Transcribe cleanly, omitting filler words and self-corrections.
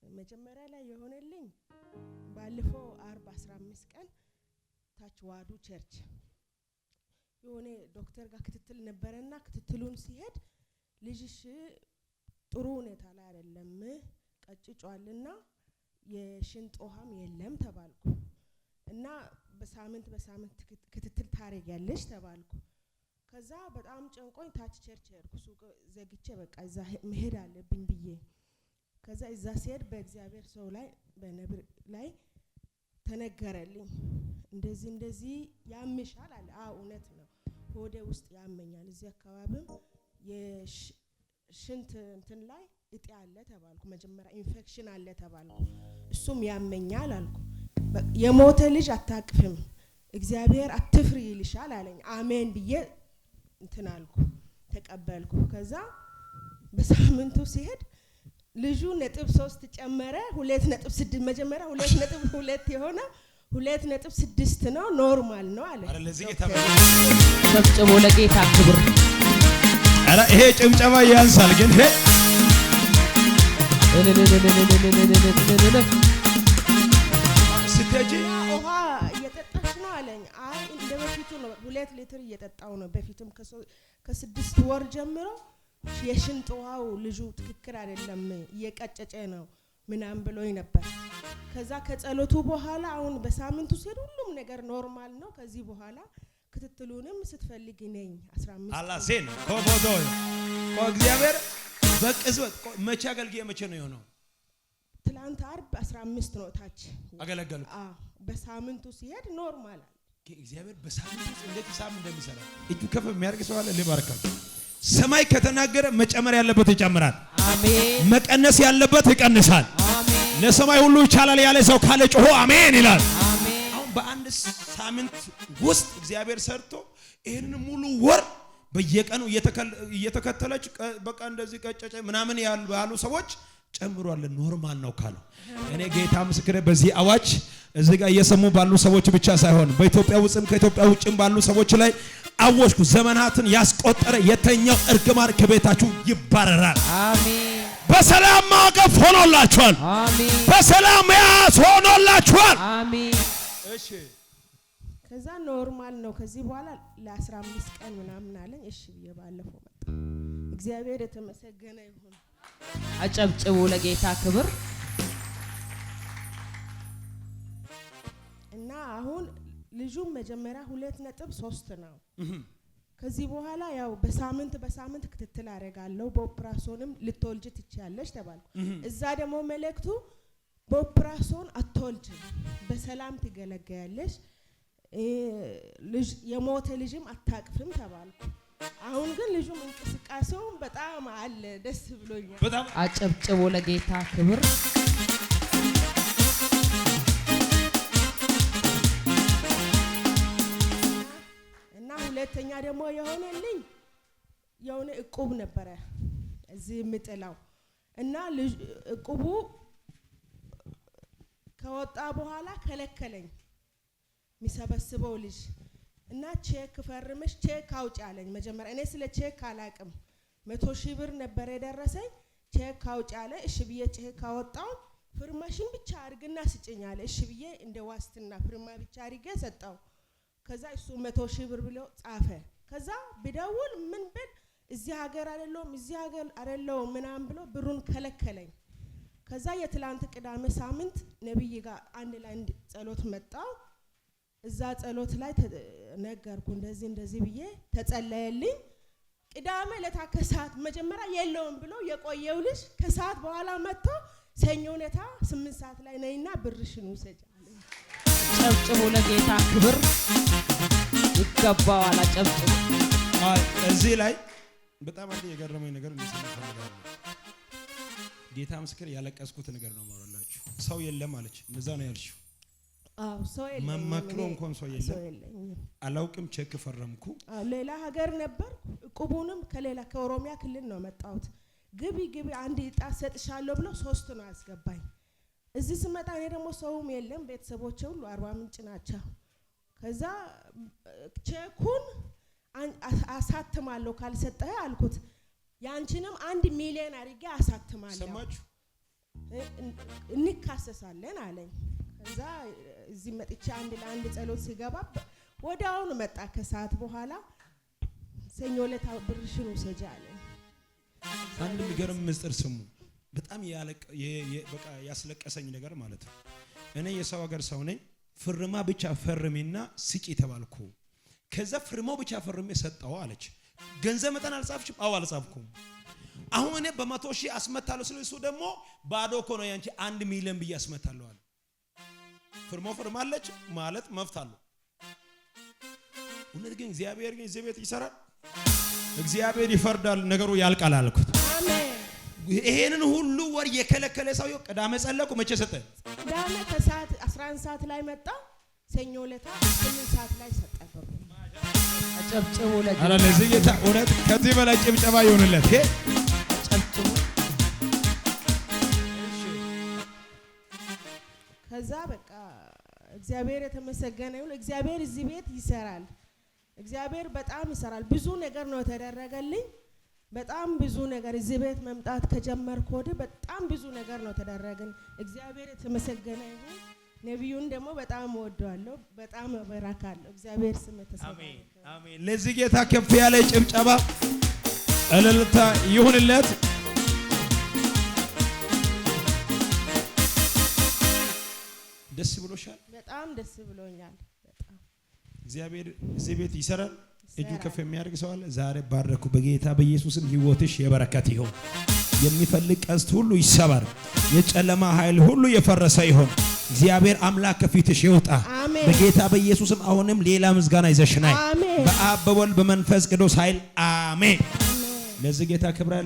መጀመሪያ ላይ የሆነልኝ ባለፈው 15 ቀን ታች ዋዱ ቸርች የሆነ ዶክተር ጋር ክትትል ነበርና ክትትሉን ሲሄድ ልጅሽ ጥሩ ሁኔታ ላይ አይደለም ቀጭጯልና የሽንት ውሃም የለም ተባልኩ እና በሳምንት ክትትል ታረጋለሽ ተባልኩ ከዛ በጣም ጨንቆኝ ታች ቸርች ሄድኩ ሱቅ ዘግቼ በቃ እዛ መሄድ አለብኝ ብዬ ከዛ እዛ ሲሄድ በእግዚአብሔር ሰው ላይ በነብር ላይ ተነገረልኝ እንደዚህ ያምሻል አለ እውነት ነው ሆዴ ውስጥ ያመኛል እዚህ አካባቢም የሽንት እንትን ላይ እጢ አለ ተባልኩ መጀመሪያ ኢንፌክሽን አለ ተባልኩ እሱም ያመኛል አልኩ የሞተ ልጅ አታቅፍም እግዚአብሔር አትፍሪ ይልሻል አለኝ አሜን ብዬ እንትን አልኩ ተቀበልኩ ከዛ በሳምንቱ ሲሄድ ልጁ 3 ጨመረ 2.6 መጀመሪያ 2.2 የሆነ 2.6 ነው ኖርማል ነው አለ አረ ለዚህ ጌታ ጨብጨቦ ለጌታ ክብር አረ ይሄ ጭምጨባ ያንሳል ግን ሄ ስትጂ ውሃ እየጠጣሽ ነው አለኝ አይ እንደበፊቱ ነው 2 ሊትር እየጠጣው ነው በፊትም ከ6 ወር ጀምሮ የሽንት ውሃው ልጁ ትክክል አይደለም እየቀጨጨ ነው ምናም ብሎኝ ነበር ከዛ ከጸሎቱ በኋላ አሁን በሳምንቱ ሲሄድ ሁሉም ነገር ኖርማል ነው ከዚህ በኋላ ክትትሉንም ስትፈልጊ ነኝ 15 አላሴን ኮቦዶ እግዚአብሔር በቅጽበት መቼ አገልግዬ መቼ ነው የሆነው ትላንት አርብ 15 ነው ታች አገለገልኩ በሳምንቱ ሲሄድ ኖርማል እግዚአብሔር በሳምንቱ እንዴት ሂሳብ እንደሚሰራ እጁ ከፍ የሚያርግ ሰው አለ ለባርካችሁ ሰማይ ከተናገረ መጨመር ያለበት ይጨምራል አሜን መቀነስ ያለበት ይቀንሳል አሜን ለሰማይ ሁሉ ይቻላል ያለ ሰው ካለ ጮሆ አሜን ይላል አሜን አሁን በአንድ ሳምንት ውስጥ እግዚአብሔር ሰርቶ ይሄንን ሙሉ ወር በየቀኑ እየተከተለች በቃ እንደዚህ ቀጨጨ ምናምን ያሉ ሰዎች ጨምሯል ኖርማል ነው ካሉ እኔ ጌታ ምስክሬ በዚህ አዋጅ እዚህ ጋር እየሰሙ ባሉ ሰዎች ብቻ ሳይሆን በኢትዮጵያ ውስጥም ከኢትዮጵያ ውጭም ባሉ ሰዎች ላይ አወጅኩ ዘመናትን ያስቆጠረ የተኛው እርግማን ከቤታችሁ ይባረራል አሜን በሰላም ማቀፍ ሆኖላችኋል አሜን በሰላም ያስ ሆኖላችኋል አሜን እሺ ከዛ ኖርማል ነው ከዚህ በኋላ ለ15 ቀን ምናምን አለኝ እሺ ባለፈው መጣ እግዚአብሔር የተመሰገነ ይሁን አጨብጭቡ ለጌታ ክብር እና አሁን ልጁ መጀመሪያ 2.3 ነው ከዚህ በኋላ ያው በሳምንት ክትትል አደርጋለሁ በኦፕራሶንም ልትወልጂ ትችያለሽ ተባልኩ እዛ ደግሞ መልእክቱ በኦፕራሶን አትወልጂ በሰላም ትገለገያለሽ ልጅ የሞተ ልጅም አታቅፍም ተባልኩ አሁን ግን ልጁም እንቅስቃሴው በጣም አለ ደስ ብሎኛል በጣም አጨብጭቡ ለጌታ ክብር እና ሁለተኛ ደግሞ የሆነልኝ የሆነ እቁብ ነበረ እዚህ ምጥላው እና እቁቡ ከወጣ በኋላ ከለከለኝ ሚሰበስበው ልጅ እና ቼክ ፈርመሽ ቼክ አውጪ አለኝ መጀመሪያ እኔ ስለ ቼክ አላቅም 100,000 ብር ነበር የደረሰኝ ቼክ አውጪ አለ እሺ ብዬ ቼክ አወጣው ፍርማሽን ብቻ አርግና ስጭኝ አለ እሺ ብዬ እንደ ዋስትና ፍርማ ብቻ አርጌ ሰጣው ከዛ እሱ 100,000 ብር ብሎ ጻፈ ከዛ ቢደውል ምን ብል እዚህ ሀገር አይደለም ምናም ብሎ ብሩን ከለከለኝ ከዛ የትላንት ቅዳሜ ሳምንት ነብይ ጋር አንድ ላይ ጸሎት መጣው እዛ ጸሎት ላይ ነገርኩ እንደዚህ ብዬ ተጸለየልኝ ቅዳሜ ለታከሳት መጀመሪያ የለውም ብሎ የቆየው ልጅ ከሰዓት በኋላ መጥቶ ሰኞነታ 8 ሰዓት ላይ ነይና ብርሽን ውሰጂ አለኝ ጨብጭቡ ለጌታ ክብር ይገባዋል አጨብጭቡ እዚህ ላይ በጣም አንድ የገረመኝ ነገር እንሰማለን ጌታ ምስክር ያለቀስኩት ነገር ነው ማወራላችሁ ሰው የለም አለች እንደዛ ነው ያልሽው ሰው የለም ማማክሮ እንኳን ሰው የለም አላውቅም ቼክ ፈረምኩ ሌላ ሀገር ነበር ቁቡንም ከኦሮሚያ ክልል ነው መጣሁት ግቢ አንድ ዕጣ ሰጥሻለሁ ብሎ 3 ነው ያስገባኝ እዚህ ስመጣ እኔ ደግሞ ሰውም የለም ቤተሰቦቼ ሁሉ 40 ምንጭ ናቸው ከዛ ቼኩን አሳትማለሁ ካልሰጠህ አልኩት ያንቺንም 1 ሚሊዮን አድርጌ አሳትማለሁ ሰማችሁ እንካሰሳለን አለኝ። ከዛ እዚህ መጥቼ አንድ ለአንድ ጸሎት ሲገባ ወዲያውኑ መጣ። ከሰዓት በኋላ ሰኞ ዕለት ብርሽን ውሰጂ አለኝ። አንድ የሚገርም ምስጢር ስሙ። በጣም በቃ ያስለቀሰኝ ነገር ማለት ነው። እኔ የሰው ሀገር ሰው ነኝ። ፍርማ ብቻ ፈርሚና ስጪ ተባልኩ። ከዛ ፍርማው ብቻ ፈርሜ ሰጠው አለች። ገንዘብ መጠን አልጻፍሽም? አዎ አልጻፍኩም። አሁን እኔ በ100,000 አስመታለሁ ስለ እሱ ደግሞ ባዶ እኮ ነው ያንቺ 1 ሚሊዮን ብዬ አስመታለሁ አለ። ፍርማው ፈርማለች ማለት መብት አለው። እውነት ግን እግዚአብሔር ግን እዚህ ቤት ይሰራል። እግዚአብሔር ይፈርዳል፣ ነገሩ ያልቃል አልኩት። አሜን። ይሄንን ሁሉ ወር የከለከለ ሰው ቅዳሜ ጸለቁ። መቼ ሰጠ? ቅዳሜ ከሰዓት 11 ሰዓት ላይ መጣ። ሰኞ ዕለት 8 ሰዓት ላይ ሰጠ። አጨብጭቡ ለጌታ። አረ ለዚህ ጌታ እውነት ከዚህ በላይ ጭብጨባ ይሆንለት። አጨብጭቡ። ከዛ በቃ እግዚአብሔር የተመሰገነ ይሁን። እግዚአብሔር እዚህ ቤት ይሰራል። እግዚአብሔር በጣም ይሰራል። ብዙ ነገር ነው የተደረገልኝ። በጣም ብዙ ነገር እዚህ ቤት መምጣት ከጀመርኩ ወዲህ በጣም ብዙ ነገር ነው ተደረገን። እግዚአብሔር የተመሰገነ ይሁን። ነብዩን ደግሞ በጣም ወደዋለሁ፣ በጣም በራካለሁ። እግዚአብሔር ስም ተሰበሰበ። አሜን። ለዚህ ጌታ ከፍ ያለ ጭብጨባ እልልታ ይሁንለት። ደስ ብሎሻል? በጣም ደስ ብሎኛል። በጣም እግዚአብሔር እዚህ ቤት ይሰራል። እጁ ከፍ የሚያደርግ ሰው አለ? ዛሬ ባረኩ በጌታ በኢየሱስም ህይወትሽ የበረከት ይሁን። የሚፈልግ ቀስት ሁሉ ይሰበር። የጨለማ ኃይል ሁሉ የፈረሰ ይሁን። እግዚአብሔር አምላክ ከፊትሽ ይውጣ በጌታ በኢየሱስም። አሁንም ሌላ ምስጋና ይዘሽናይ በአብ በወልድ በመንፈስ ቅዱስ ኃይል አሜን። ለዚህ ጌታ ክብር